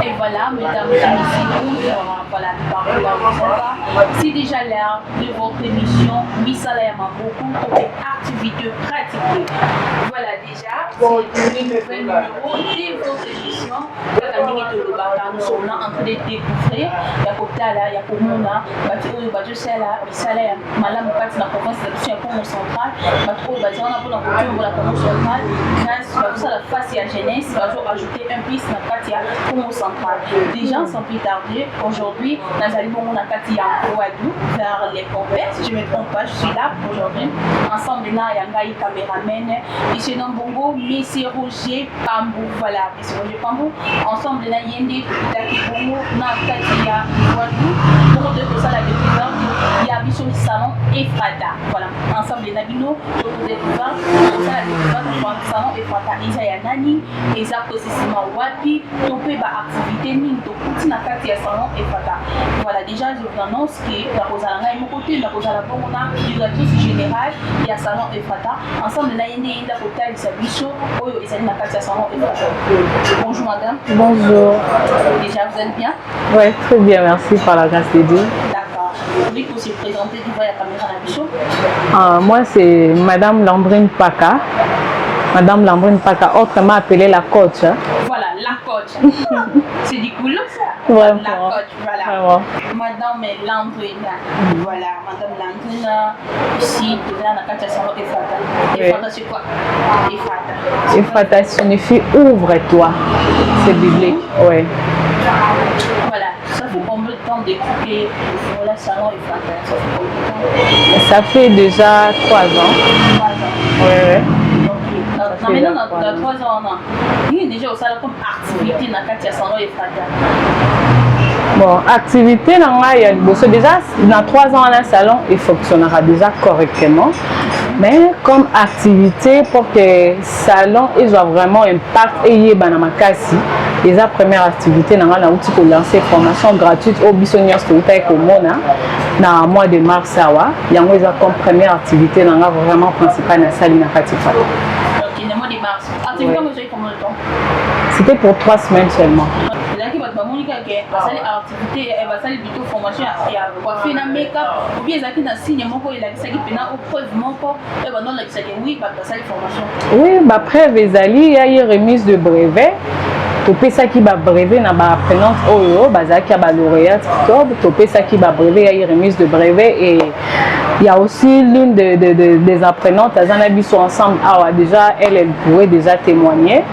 Et voilà, mesdames et messieurs, voilà, c'est déjà l'heure de votre émission Misala Yamaboko pour les activités pratiques. Voilà, déjà, c'est le nouvel numéro de votre émission. Nous sommes là en train de découvrir Yakotala, Yakomona, Batio, Bajosela, Misala, Malam Pat, la province de la Congo centrale, Batio, Bajana, pour la culture de la Congo centrale, grâce à la face et à la jeunesse, Bajo ajouter un plus dans Katia Congo centrale. Déjà, sans plus tarder, aujourd'hui, nous allons à Katia Ouadou vers les compères. Si je ne me trompe pas, je suis là aujourd'hui. Ensemble, nous avons un caméraman, M. Nambongo, M. Roger Pambou. Voilà, M. Roger Pambou. Ensemble, nous avons Yende, Taki Bongo, Katia Ouadou. Pour deux que ça, la découverte, il y a Mission du Salon Efrata. Voilà, ensemble, nous avons découvert, la découverte du Salon Efrata. Il y a Nani, et ça, précisément, Wapi, topé ba activité, ni tokuti na kati ya Salon Efrata. Voilà, déjà, je vous annonce que la Rosalanga est mon côté, la Rosalanga on a directrice générale, il y a Salon Efrata. Ensemble, la Yende Inda Kota et Sabicho, Oyo et Salina Katia Salon Efrata. Bonjour madame. Bonjour. Déjà, vous êtes bien? Oui, très bien, merci par la grâce de Dieu. D'accord. Oui, pour se présenter devant la caméra Nabicho. Moi, c'est Madame Lambrine Paka. Madame Lambrine Paka, autrement appelée la coach. Voilà, la coach. C'est du cool ça. Vraiment. La coach, voilà. Vraiment. Madame Landrine. Voilà, Madame Landrine. Ici, tu as la carte Salon Efrata. Efrata, c'est quoi? Efrata. Efrata signifie ouvre-toi. C'est biblique, oui. Voilà, ça fait combien de temps d'écouter le Salon Efrata? Ça fait combien de temps? Ça fait déjà 3 ans. 3 ans. Oui, oui. Maintenant, dans 3 ans, il y a déjà aussi comme activité dans le Salon Efrata. Bon, activité, déjà, dans 3 ans, le salon, il fonctionnera déjà correctement. Mais comme activité, pour que le salon ait vraiment impact et y ait la première activité, nous avons lancé une formation gratuite au Bissonios dans le mois de mars. Il y a comme première activité, nous avons vraiment principale dans la salle de Katifata. Ok, le mois de mars. Activité, vous avez combien de temps? C'était pour 3 semaines seulement. Activité, elle va salir plutôt formation à coiffer na make-up ou bien ils ont signe moko il a dit que pena au preuve moko et ben non la dit oui bah ça les formation. Oui, bah preuve ezali il y a eu remise de brevet. Topé ça qui va brevet na ba apprenante oyo bazaki ba lauréat octobre topé ça qui va brevet il y a eu remise de brevet et il y a aussi l'une des apprenantes Azanabi sont ensemble déjà elle pourrait déjà témoigner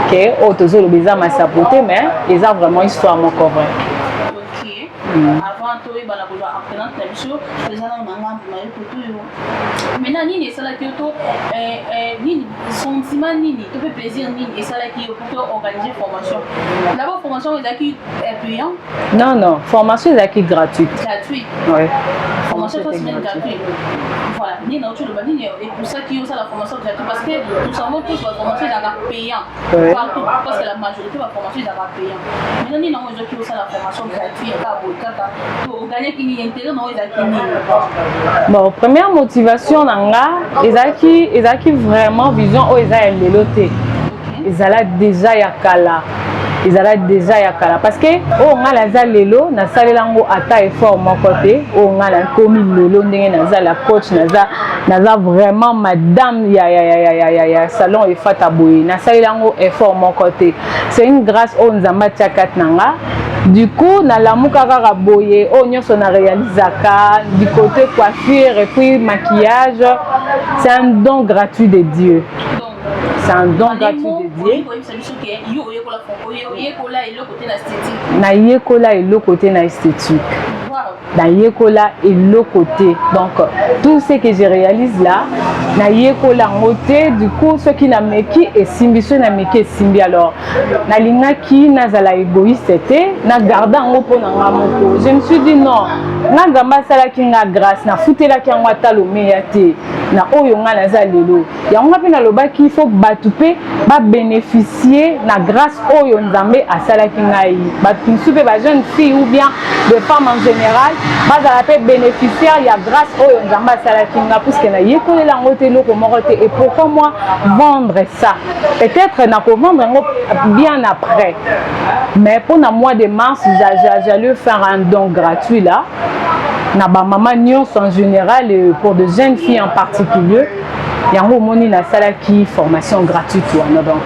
que autozo le bizarre m'a saboté mais ils ont vraiment histoire mon vrai. Avant toi, il y a apprenante la bicho, les gens ont maintenant, ni ça là qui auto, ni sentiment ni tout fait plaisir ni et ça là qui pour organiser formation. D'abord formation est acquis payant. Non non, formation est acquis gratuite. Gratuite. Oui. Formation c'est gratuite. Voilà, ni non tu le bani et pour ça qui usa la formation gratuite parce que nous savons tous la formation est payant. Partout parce que la majorité de la formation est payant. Maintenant ni non ils qui usa la formation gratuite pour gagner qui intérêt non ils acquis. Bon, première motivation ezaki vraiment vision o eza leloté. Ezala déjà yakala. Ezala déjà yakala parce que o ngala za lelo na salelango ata effort mon côté o ngala komi lelo ndenge na la coach naza vraiment madame ya salon Efrata boye na salelango effort mon côté. C'est une grâce au nzamba tiakat nanga. Du coup, na lamuka kaka boye, on a réalisé du côté coiffure et puis maquillage. C'est un don gratuit de Dieu. C'est un don gratuit de Dieu. Na yekola et le côté na esthétique. Na yekola et le côté. Donc, tout ce que je réalise là, na yekola ngote, du coup, ceux qui n'a meki et simbi, ceux n'a meki et simbi. Alors, na linga qui n'a zala égoïste c'était, na garda ngopo na ngamoko. Je me suis dit non, na gamba sala ki nga grâce, na fouté la ki ngwata lo meyate, na oyo nga na za lelo. Ya nga pe na loba ki faut batoupe, ba bénéficier na grâce oyo nzambe asala ki ngai. Batoupe ba jeune fille ou bien de femmes en général. Bazala pe bénéficiaire ya grâce oyo nzamba sala kinga puisque na yekolela ngote Et pourquoi moi vendre ça? Peut-être n'a pas vendre bien après. Mais pour le mois de mars, j'allais faire un don gratuit là. Na ba maman Nyons en général et pour de jeunes filles en particulier. Il y a une salle qui formation gratuite. Donc, ok,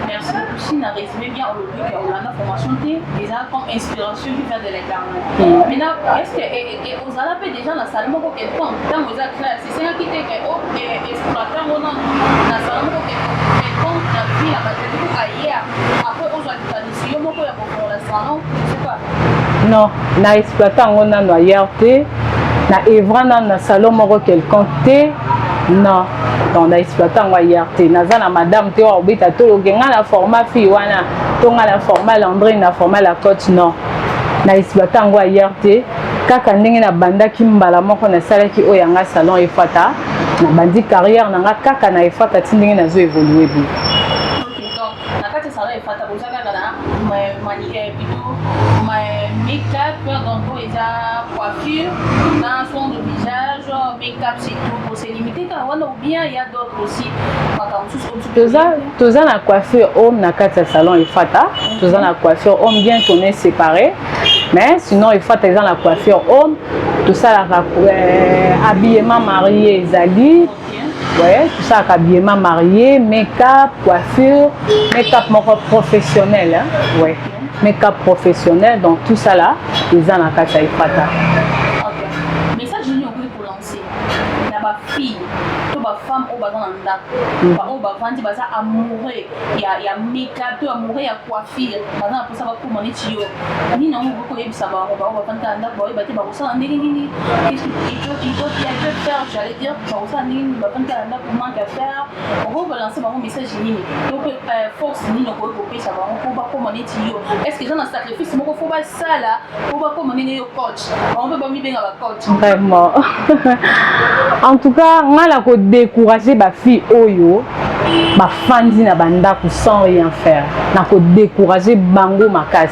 merci beaucoup. Si on a résumé bien aujourd'hui qu'on a une formation déjà comme inspiration qui fait de l'incarnation. Maintenant, est-ce que vous avez déjà dans la salle pour quelqu'un dans vos classes, c'est ça qui était exploitant ou non dans la salle pour quelqu'un dans la vie, la bataille ailleurs. Après, on va dire si on peut pour la salon, je sais pas. Non, na exploitant on a ailleurs na evra na salon moko quelqu'un non, donc na exploitant ailleurs na za na madame te wa bita to genga na format fille wana to nga la format Landry na format la coach non na exploitant ailleurs kaka ndenge na banda ki mbala moko na sala ki oyanga salon efata na bandi carrière na nga kaka na efata tindenge na zo évoluer bi. Make-up, donc il y a coiffure, dans soin de visage, make-up c'est tout, pour se limiter ou bien il y a d'autres aussi. Tous la coiffure homme na quatre salon il fata, tous la coiffure homme bien tourné séparé, mais sinon il faut dans la coiffure homme, tout ça la habillement marié Zali. Ouais, tout ça habillement marié, make-up, coiffure, make-up professionnel, hein? Ouais. Make-up professionnel, donc tout ça là, ils ont la carte à Ifata. Ok. Mais ça, j'ai oublié pour lancer. Il y a ma fille, toute ma femme, au bazar en date. Au bazar, il y a amoureux, il y a make-up, il y a amoureux, il y a coiffure. Bazar, pour ça, va pour mon étude. Ni non, vous pouvez savoir, on va faire un date, on va faire ça, on qu'est-ce qu'il faut faire, j'allais dire, on va faire un date, pour manque à faire. On va lancer mon message, donc force, ni non, pour payer ça, on va pour mon étude. Est-ce que j'ai un sacrifice, il faut faire ça là, pour pas comme on coach. On peut pas me bien avec coach. Vraiment. En tout cas, on a découragé ma fille Oyo, ma fandi na banda sans rien faire. On a découragé Bango Makas.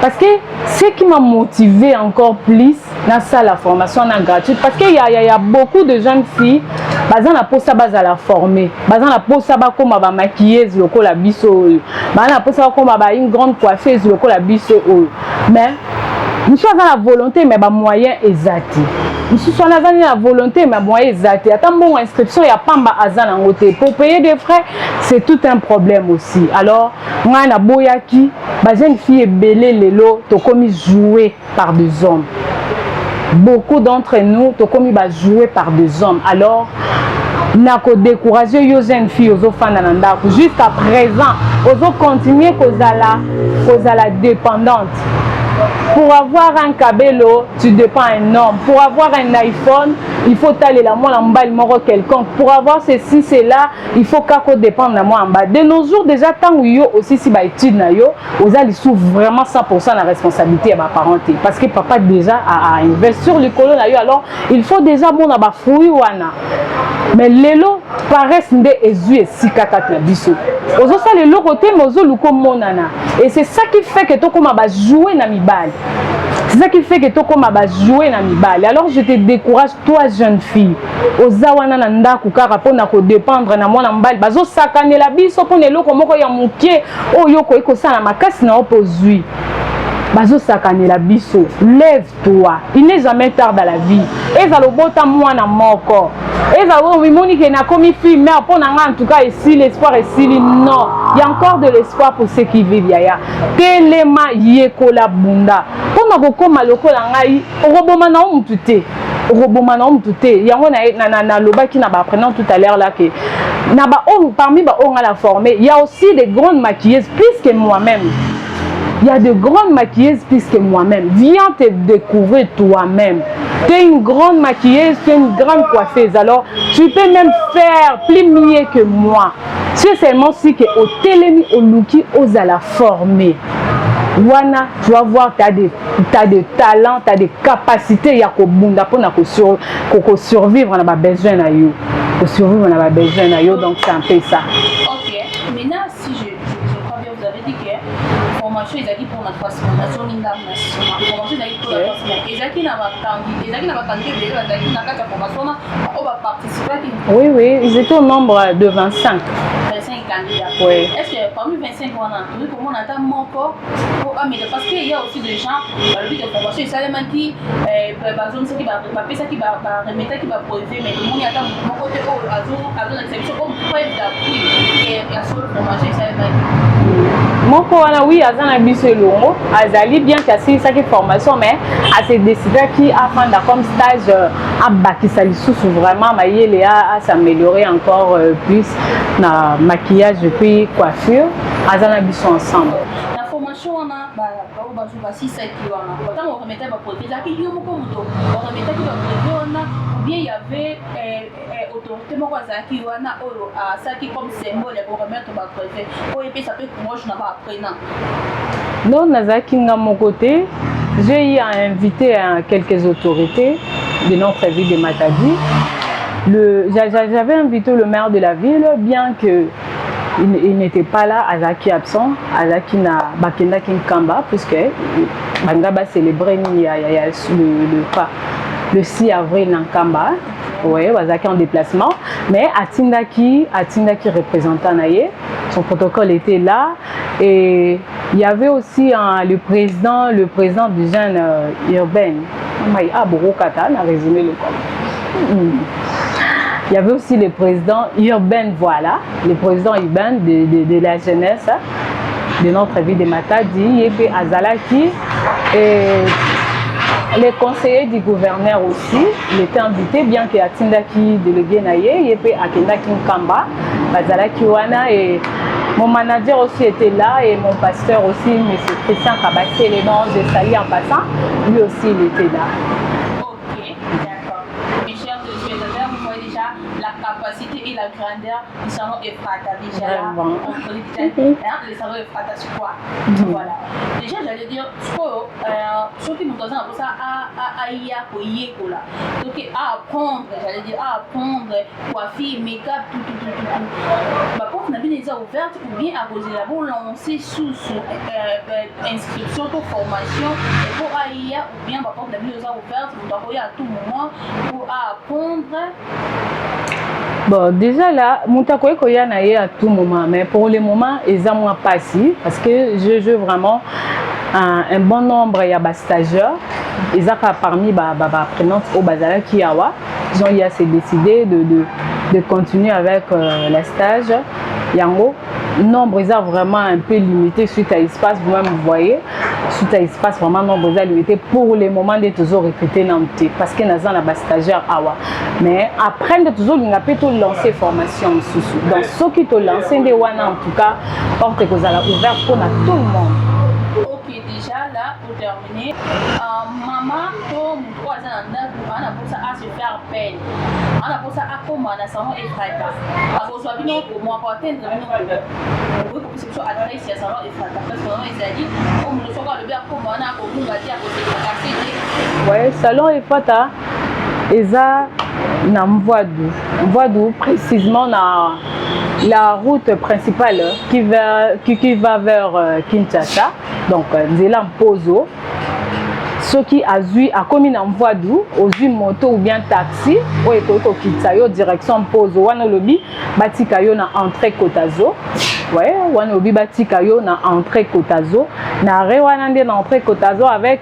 Parce que ce qui m'a motivé encore plus, c'est la formation gratuite. Parce qu'il y a beaucoup de jeunes filles, bazan la posa baza la former, bazan la posa ba comme ba maquilleuse loko la biso, bazan la posa comme ba une grande coiffeuse loko la biso. Mais nous sommes dans la volonté, mais ba moyen exact. Nous sommes dans la volonté, mais moyen exact. Attends bon inscription, il y a pas ba azan en côté. Pour payer des frais, c'est tout un problème aussi. Alors, moi na boyaki, ba jeune fille belé lelo, to comme jouer par des hommes. Beaucoup d'entre nous, to comme jouer par des hommes. Alors, n'a qu'à décourager les jeunes filles aux fans d'Ananda. Jusqu'à présent, aux continuer cause à la dépendante. Pour avoir un cabello, tu dépends un homme. Pour avoir un iPhone, il faut aller la moi en bas, il m'aura quelqu'un. Pour avoir ceci, cela, il faut qu'on dépende de moi en bas. De nos jours, déjà, tant que yo aussi si ba étude na yo, aux ali sous vraiment 100% la responsabilité à ma parenté. Parce que papa déjà a investi sur le colon na yo. Alors, il faut déjà mon aba fruit wana. Mais lelo paraît ndé ezu et sikakat na biso. Ozo ça le côté mais ozo luko monana. Et c'est ça qui fait que to comme ba jouer na mi balle. C'est ça qui fait que to comme ba jouer na mi balle. Alors je te décourage toi jeune fille. Oza wana na ndako kaka pona ko dépendre na mwana mbali. Bazo sakane la biso pona eloko moko ya mukie oyo ko eko na makasi na opozui. Bazo sakane la biso. Lève-toi. Il n'est jamais tard dans la vie. Ezalobota mwana moko. Monique n'a commis film, mais en tout cas, ici, l'espoir est si non. Il y a encore de l'espoir pour ceux qui vivent. Telema yekola bunda. Pour nous, comme maloko langai, roboma na umtute. Roboma na umtute. Yango na loba qui n'a pas appris tout à l'heure là que parmi on a la formée. Il y a aussi des grandes maquilleuses plus que moi-même. Il y a de grandes maquilleuses plus que moi-même. Viens te découvrir toi-même. Tu es une grande maquilleuse, tu es une grande coiffeuse. Alors, tu peux même faire plus mieux que moi. C'est seulement si que au télémi, au looki, aux à la former. Wana, tu vas voir, tu as des talents, tu as des capacités. Il y a pour survivre, on a besoin de you. Pour survivre, on a besoin de you. Donc, c'est un peu ça. Ok. Maintenant, si je crois bien, vous avez dit que formation ezalaki mpona transformation formation ezalaki mpona transformation ezalaki na bakandida ebele bazalaki na kati ya formation wana oyo baparticipaki. Oui, ils étaient au nombre de 25. 25 candidats. Oui. Est-ce que parmi 25 on a trouvé comment on attend encore parce qu'il y a aussi des gens dans le but de formation ils savent même qui par exemple ceux qui va ça qui va remettre qui va poser mais tout le monde attend mon côté à l'exception comme preuve d'appui et la seule formation ils savent même moko wana oui aza na biso elongo azali bien kasilisaki formation mais ase décidaki afanda comme stage abakisa lisusu vraiment mayele à s'améliorer encore plus na maquillage puis coiffure aza na biso ensemble. La formation wana basisaki wana ntango oremetaki baproduit ezalaki yo moko moto oremetaki baproduit wana ou bien il y avait autorité moko azalaki wana oyo asalaki comme symbole ya koremettre baproduit oyo epesa mpe courage na baapprenant. Non, nazalaki nga moko te. J'ai eu à inviter quelques autorités de notre ville de Matadi. J'avais invité le maire de la ville, bien que il n'était pas là, Azaki absent, Azaki na bakenda Kinkamba, puisque Bangaba célébrait le 6 avril dans Kamba. Oui, Azaki en déplacement, mais Atindaki représentant Naye, son protocole était là et il y avait aussi le président du jeune urbain, Borokata, on a résumé le corps. Il y avait aussi le président urbain, voilà, le président urbain de la jeunesse de notre ville de Matadi, et puis Azalaki, et les conseillers du gouverneur aussi, il était invité, bien que Atindaki délégué Naye, et puis Akendaki Nkamba, Azalaki Wana, et mon manager aussi était là, et mon pasteur aussi, M. Christian Kabassé, les noms de Sali en passant, lui aussi il était là. La capacité et la grandeur du salon Ephrata déjà là, on connaît déjà le salon Ephrata sur quoi. Voilà. Déjà j'allais dire, ce qui nous donne un peu ça à y là. Donc à apprendre, j'allais dire à apprendre, coiffure, make-up, tout. Par contre, on a bien déjà ouverte ou bien à poser là pour lancer sous inscription pour formation et pour AIA ou bien par contre, on a bien déjà ouverte, on doit à tout moment pour apprendre. Bon, déjà là, Moutakoye Koya naye à tout moment, mais pour le moment, ils ont moins passé parce que je joue vraiment un bon nombre de stagiaires. Ils ont parmi les apprenants au Bazala Kiawa. Ils ont décidé de continuer avec les stages. Yango, nombre est vraiment un peu limité suite à l'espace, vous-même vous voyez. Suite à l'espace, vraiment nombre est limité pour le moment de toujours recruter l'amitié parce que nous avons des stagiaires awa. Mais après de toujours il a pu tout lancer formation sous. Donc ceux qui ont lancé des wana en tout cas, porte que vous allez ouvert pour tout le monde. Ok, déjà là pour terminer, maman, comme on a pour ça à se faire peine. On a pour ça à comment on a salon Ephrata. Parce que soit bien pour moi pour atteindre nous pour que ce soit adresse à salon Ephrata parce que on a dit comme le soir le bien comment on a pour nous dire que ouais, salon Ephrata eza na Mvoadou précisément na la route principale qui va vers Kinshasa, donc Nzela Mpozo. Ceux qui a commis en Mvoadou, aux une moto ou bien taxi, ou écoute Kitsayo direction Mpozo, Wanolobi, Batikayo na entrée Kotazo. Ouais, Wanolobi Batikayo na entrée Kotazo. Na Rewanande na entrée Kotazo avec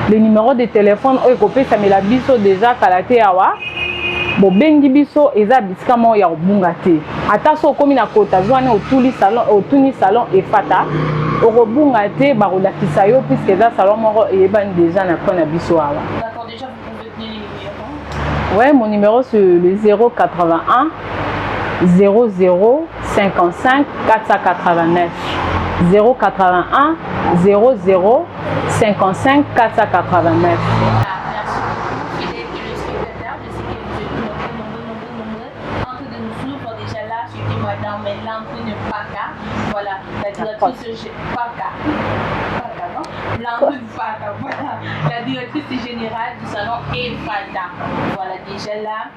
le numéro de téléphone, ou écoute ça me la biso déjà Kalate Awa. Bo bengi biso eza bisika mo ya obunga te ata so komi na Kotazo wana otuni salon Ephrata okobunga te bakolakisa yo puisque eza salon moko eyebani déjà na kona biso awa. D'accord, déjà vous pouvez donner le numéro. Ouais, mon numéro c'est le 081 00 55 489 081 00 55 489. Voilà, la directrice Paka, non? Landry Fata, voilà, la directrice générale du salon Efata. Voilà, déjà là,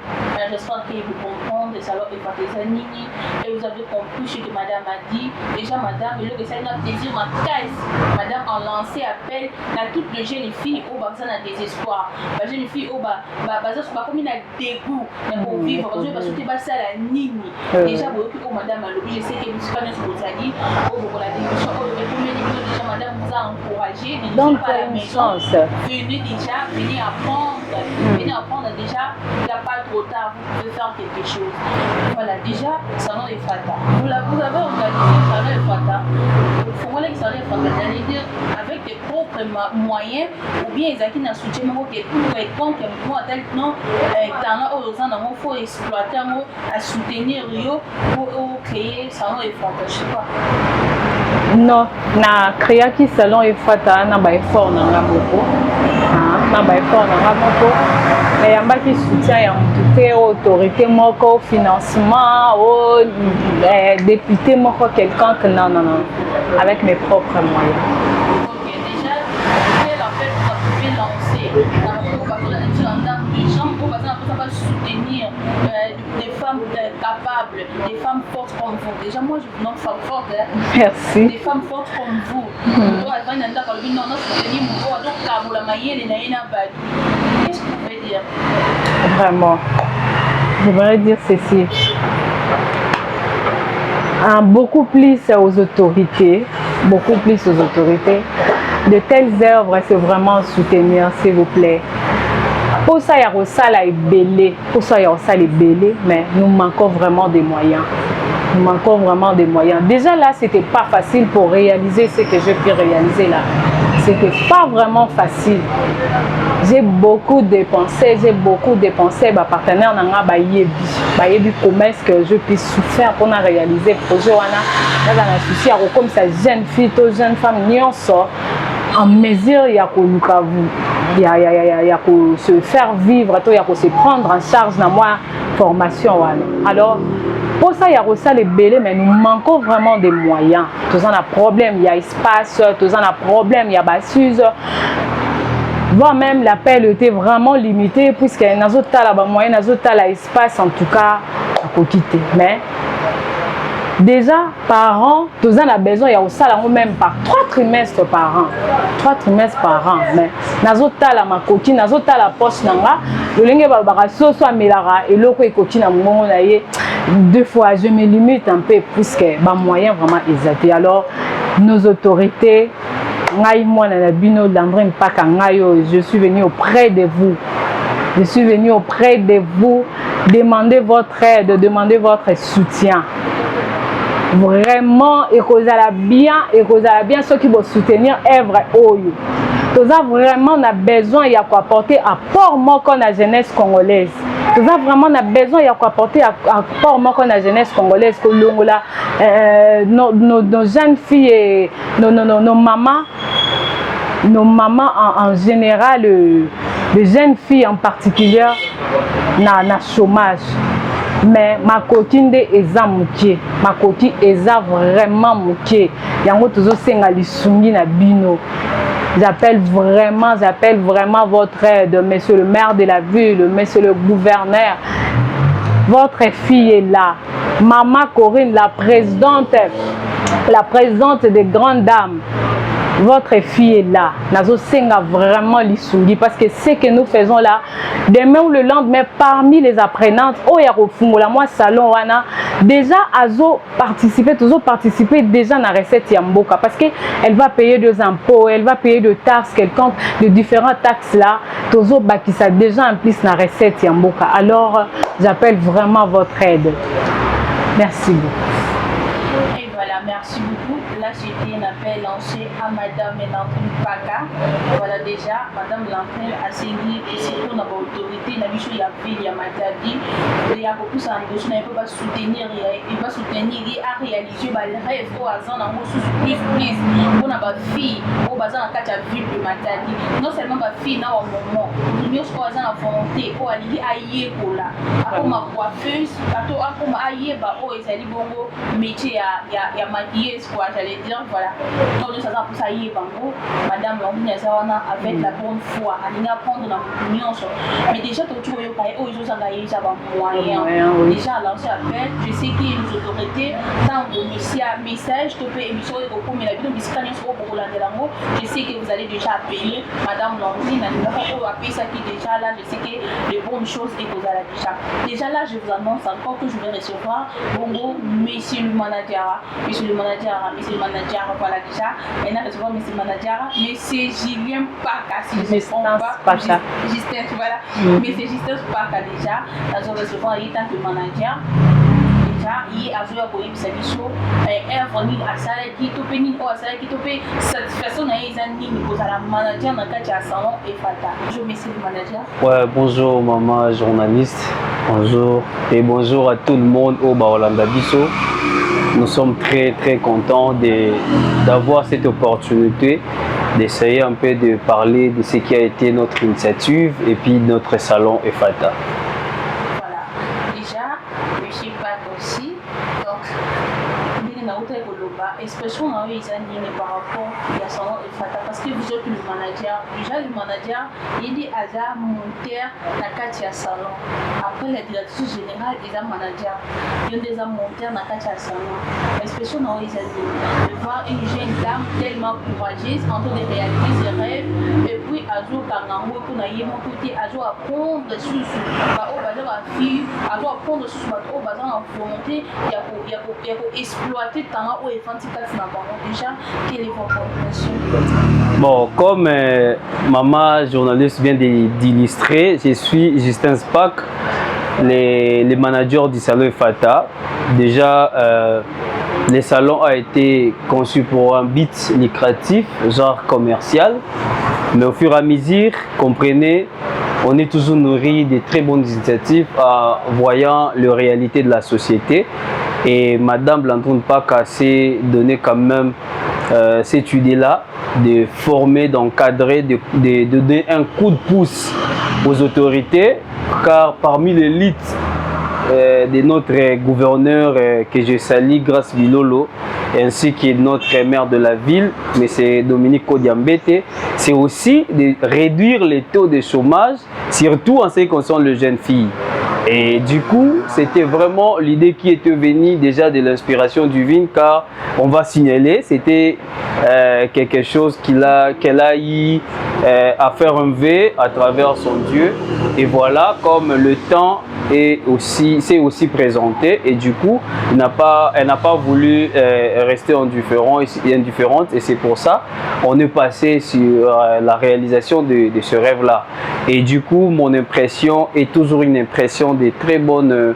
j'espère que vous comprenez le salon Efata Zanini. Et vous avez compris ce que madame a dit. Déjà, madame, le que ça a plaisir, ma caisse. Madame a lancé appel à toutes les jeunes filles au bas de désespoir. Les jeunes filles au bas, comme une dégoût pour vivre, parce que tu vas ça la nini. Déjà, vous madame a l'objet, je sais que vous savez ce que vous avez dit. Pour la démission, déjà, madame vous a encouragé. Donc, pas la une maison. chance. Venez déjà, venez apprendre. Venez apprendre déjà, il n'y a pas trop tard, vous pouvez faire quelque chose. Voilà, déjà, salon des Fata. Vous avez organisé le salon des Fata. Il faut voir que le salon des Fata, j'allais dire, avec tes propres moyens, ou bien ils ont un soutien, mais quelconque, moi, tel non, talent aux gens, il faut exploiter, à soutenir Rio pour créer le salon des Fata. Je sais pas. Non, na créaki salon Efata na ba effort na ngamboko. Na ba effort na ngamboko. Mais yambaki soutien ya mututé autorité moko financement au député moko quelqu'un que non. Avec mes propres moyens. OK, déjà quel appel vous pouvez lancer des gens pour soutenir des femmes capables, des femmes fortes comme vous. Déjà, moi, je vous nomme femme forte. Merci. Des femmes fortes comme vous. Qu'est-ce que vous pouvez dire? Vraiment. Je voudrais dire ceci. Beaucoup plus aux autorités. De telles œuvres, c'est vraiment soutenir, s'il vous plaît. Pour ça, il y a belé, mais nous manquons vraiment des moyens. Déjà là, c'était pas facile pour réaliser ce que j'ai pu réaliser là. C'était pas vraiment facile. J'ai beaucoup dépensé. Ma partenaire n'a pas yebi comment est-ce que je puisse faire pour réaliser le projet. Dans un souci, comme ça, jeune fille, jeune femme, n'y en sort. En mesure, il y a se faire vivre, il y a se prendre en charge dans ma formation. Alors, pour ça, il y a aussi les bélés, mais nous manquons vraiment des moyens. Tous en a problème, il y a espace, tous en a problème, il y a bassuse. Voire même l'appel était vraiment limité, puisque dans d'autres cas, moyen, dans d'autres cas, l'espace, en tout cas, on peut quitter. Mais déjà, par an, tous en a besoin, il y a aussi même par 3 trimestres par an. Mais dans d'autres cas, ma coquine, dans d'autres cas, la poche, le lingue balbara, soit melara, et l'eau qui coquine à mon 2 fois, je me limite un peu, puisque ma moyen vraiment exalté. Alors, nos autorités, je suis venu auprès de vous. Demander votre aide, demander votre soutien. Vraiment, et que bien ceux qui vont soutenir œuvre Oyo. Tout ça vraiment on a besoin, il y a quoi apporter apport à la jeunesse congolaise. Tout ça vraiment on a besoin, il y a quoi apporter apport à la jeunesse congolaise. Nos jeunes filles et nos mamans en général, les jeunes filles en particulier, na chômage. Mais ma copine est mouké. Ma copine est vraiment mouké. Yango toujours senga lisungi na bino. J'appelle vraiment votre aide, monsieur le maire de la ville, monsieur le gouverneur. Votre fille est là. Maman Corinne, la présidente des grandes dames. Votre fille est là. Nazo senga vraiment lisungi parce que ce que nous faisons là, demain ou le lendemain, parmi les apprenantes, oh ya kofungola moi salon wana, déjà toujours participer déjà dans la recette Yamboka parce que elle va payer des impôts, elle va payer de taxes quelconques, de différentes taxes là, toujours bakisa déjà en plus dans la recette Yamboka. Alors j'appelle vraiment votre aide. Merci beaucoup. Et voilà, merci beaucoup. Là, c'était un appel lancé à Madame Lantrine Paka. Voilà déjà, Madame Lantrine a signé pour notre autorité, il y a ville, il y a Matadi. Il y a beaucoup de négociations, il va soutenir, il a réalisé le rêve au hasard, plus. Pour nos filles, pour baza na kati ya ville de Matadi non seulement bafille na bamomo nyonso oyo aza na volonté oyo alingi ayekola akoma coiffeuse akoma ayeba oyo ezali bongo métier ya maquilleuse quoi j'allais dire voilà donc nyonso aza na mposa ayeba ngo madame Landrine aza wana avec la bonne foi alingi apprendre na motu nyonso mais déjà toki koyoka ye oyo ezozanga ye eza bamoyen déjà lancé appel je sais que les autorités ntango misia message to mpe émission oyo ekokomela bino bisika nyonso oyo bokolandela yango je sais que vous allez déjà appeler madame Landrine na numéro oyo apesaki déjà là je sais que les bonnes choses ekozala déjà là je vous annonce encore que je vais recevoir bongo monsieur le manager voilà déjà maintenant recevoir monsieur le manager monsieur Julien Paka si je ne me trompe pas Justin voilà monsieur Justin Paka déjà nous allons recevoir il tant que manager ye azoya koyebisa biso œuvre nini asalaki to mpe nini oyo asalaki to mpe satisfaction na ye eza nini kozala manager na kati ya salon Efata. Bonjour monsieur le manager. Ouais, bonjour maman journaliste, bonjour et bonjour à tout le monde au Baolanda Bisso. Nous sommes très contents d'avoir cette opportunité d'essayer un peu de parler de ce qui a été notre initiative et puis notre salon Efata. Expression na eux par rapport à salon Efata parce que vous êtes le manager il dit Aza monteur na kati ya salon après la directrice générale et manager il y a des monteurs na kati ya salon expression na eux de voir une jeune dame tellement courageuse en train de réaliser ses rêves et puis azo kangango pour na yemo côté azo apprendre sur ba o baza ba fille azo apprendre sur ba o baza en volonté ya ko exploiter tant o efanti kati na bango déjà quelle est votre impression? Bon, comme maman journaliste vient d'illustrer, je suis Justin Spack, les managers du salon Efata. Déjà, le salon a été conçu pour un but lucratif, genre commercial, mais au fur et à mesure, comprenez, on est toujours nourri de très bonnes initiatives en voyant la réalité de la société. Et Madame Landrine Paka s'est donné quand même cette idée-là de former, d'encadrer, de donner un coup de pouce aux autorités, car parmi l'élite de notre gouverneur que je salue, Grâce Bilolo, ainsi que notre maire de la ville, M. Dominique Kodiambete, c'est aussi de réduire les taux de chômage, surtout en ce qui concerne les jeunes filles. Et du coup, c'était vraiment l'idée qui était venue déjà de l'inspiration divine, car on va signaler, c'était quelque chose qu'elle a eu à faire un vœu à travers son Dieu. Et voilà, comme le temps s'est aussi présenté, et du coup, elle n'a pas voulu rester indifférente, et c'est pour ça on est passé sur la réalisation de ce rêve-là. Et du coup, mon impression est toujours une impression de très bonne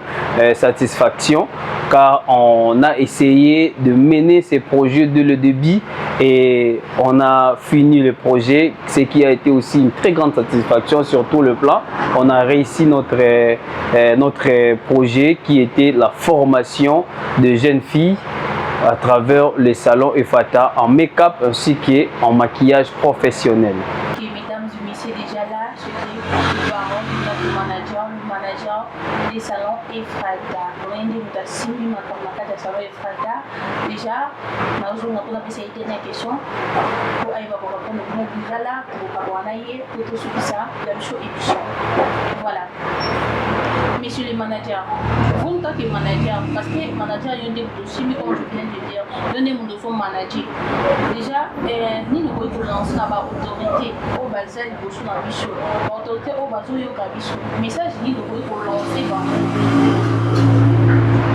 satisfaction, car on a essayé de mener ces projets dès le début et on a fini le projet, ce qui a été aussi une très grande satisfaction sur tout le plan. On a réussi notre projet qui était la formation de jeunes filles à travers les salons Efata en make-up ainsi qu'en maquillage professionnel. Okay, mesdames et messieurs, déjà là, c'était le baron du manager des salons Efata. On a une salon Efata. Déjà, nous avons essayé de poser une question pour aller voir déjà là, pour avoir un aïe, pour tout ce qui ça, la chose émission. Voilà. Monsieur le manager, vous en tant que manager, parce que le manager il y a des dossiers, comme je viens de dire, donnez mon dossier manager. Déjà, nous pouvons lancer dans l'autorité au Basel, dans Bichot, l'autorité au Basel, au Bichot. Message, nous pouvons lancer dans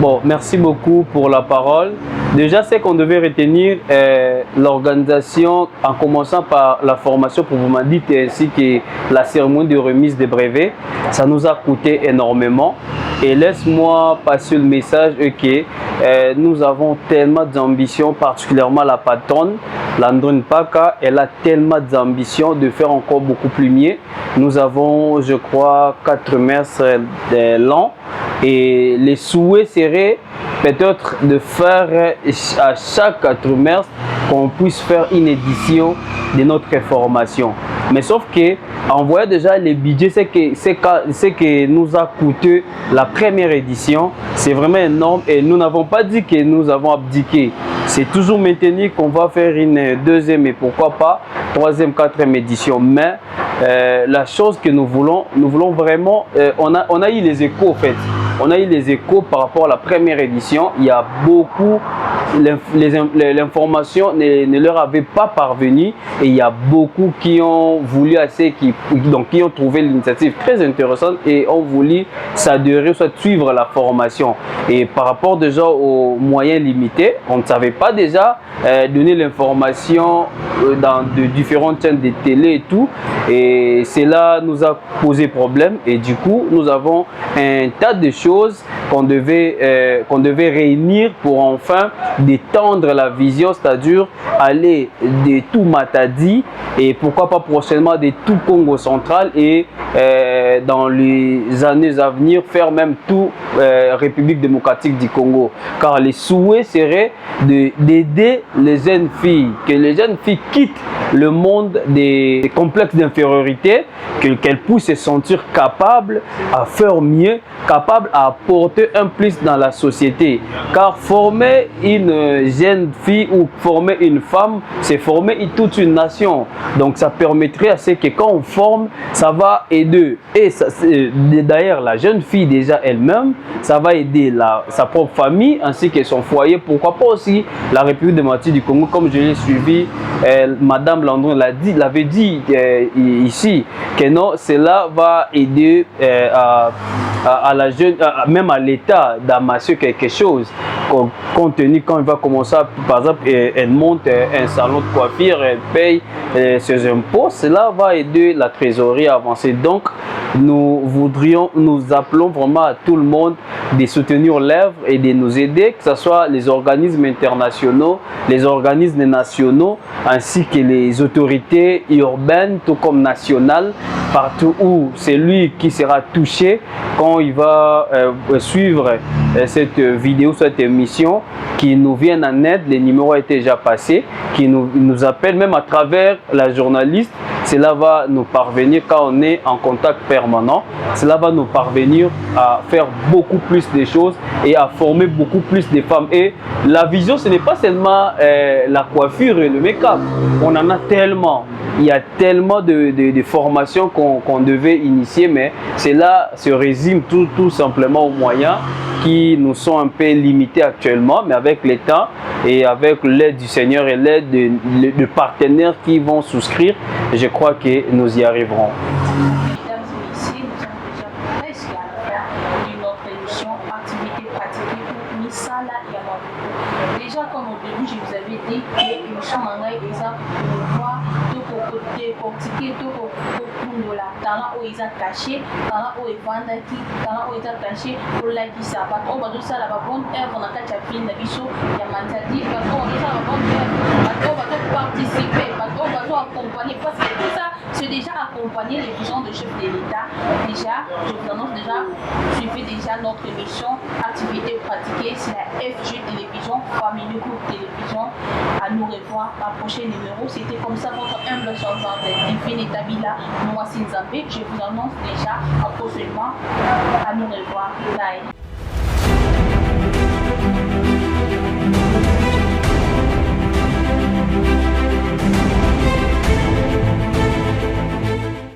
Bon, merci beaucoup pour la parole. Déjà, c'est qu'on devait retenir l'organisation en commençant par la formation pour vous m'indiquer ainsi que la cérémonie de remise des brevets. Ça nous a coûté énormément. Et laisse-moi passer le message que nous avons tellement d'ambition, particulièrement la patronne, Landrine Paka, elle a tellement d'ambition de faire encore beaucoup plus mieux. Nous avons, je crois, 4 messes l'an et les souhaits seraient peut-être de faire à chaque trimestre qu'on puisse faire une édition de notre formation. Mais sauf que en voyant déjà les budgets, c'est que nous a coûté la première édition, c'est vraiment énorme et nous n'avons pas dit que nous avons abdiqué. C'est toujours maintenu qu'on va faire une deuxième et pourquoi pas troisième, quatrième édition. Mais la chose que nous voulons vraiment, on a eu les échos en fait. On a eu les échos par rapport à la première édition. Il y a beaucoup, l'information ne leur avait pas parvenu et il y a beaucoup qui ont voulu qui ont trouvé l'initiative très intéressante et ont voulu s'adhérer, soit suivre la formation. Et par rapport déjà aux moyens limités, on ne savait pas déjà donner l'information dans de différentes chaînes de télé et tout. Et cela nous a posé problème et du coup, nous avons un tas de choses qu'on devait réunir pour enfin d'étendre la vision, c'est-à-dire aller de tout Matadi et pourquoi pas prochainement de tout Congo central et dans les années à venir faire même tout République démocratique du Congo. Car les souhaits seraient d'aider les jeunes filles, que les jeunes filles quittent le monde des complexes d'infériorité, qu'elles puissent se sentir capables à faire mieux, capables à apporter un plus dans la société. Car former une jeune fille ou former une femme, c'est former toute une nation. Donc ça permettrait à ce que quand on forme, ça va aider. Et d'ailleurs, la jeune fille déjà elle-même, ça va aider sa propre famille ainsi que son foyer. Pourquoi pas aussi la République démocratique du Congo, comme je l'ai suivi, Madame Landron l'avait dit ici, que non, cela va aider à la jeune, même à l'État d'amasser quelque chose. Compte tenu quand il va commencer, par exemple, elle monte un salon de coiffure, elle paye ses impôts, cela va aider la trésorerie à avancer. Donc, nous appelons vraiment à tout le monde de soutenir l'œuvre et de nous aider, que ce soit les organismes internationaux, les organismes nationaux, ainsi que les autorités urbaines, tout comme nationales, partout où c'est lui qui sera touché quand il va suivre cette vidéo, cette émission, qui nous viennent en aide. Les numéros ont été déjà passés, qui nous appellent même à travers la journaliste. Cela va nous parvenir quand on est en contact permanent. Cela va nous parvenir à faire beaucoup plus de choses et à former beaucoup plus de femmes. Et la vision, ce n'est pas seulement la coiffure et le make-up. On en a tellement. Il y a tellement de formations qu'on devait initier, mais cela se résume tout simplement aux moyens qui nous sont un peu limités actuellement, mais avec le temps et avec l'aide du Seigneur et l'aide de partenaires qui vont souscrire, je crois que nous y arriverons. Mesdames et messieurs, nous sommes déjà presque à la fin de notre émission Activité pratiquée pour Misala Yamabuko. Déjà, comme au début, je vous avais dit que l'émission Mangaï est là pour voir, pour décortiquer, pour la talent où ils ont caché, talent où ils vendent, talent où ils ont caché pour la guissa. Parce qu'on va tout ça, la bonne œuvre, on a qu'à faire une bicho, il y a Mantadi, parce qu'on va tout ça, la bonne œuvre, parce qu'on va tout participer, parce qu'on va tout accompagner, parce que tout ça, c'est déjà accompagner les visions de chef de l'État. Déjà, je vous annonce déjà, suivez déjà notre émission Activité pratiquée, c'est la FG Télévision, Famille Groupe Télévision. À nous revoir à prochain numéro. C'était comme ça votre humble servante Divine Tabila Noasin Zambé. Je vous annonce déjà prochainement. À nous revoir. Bye.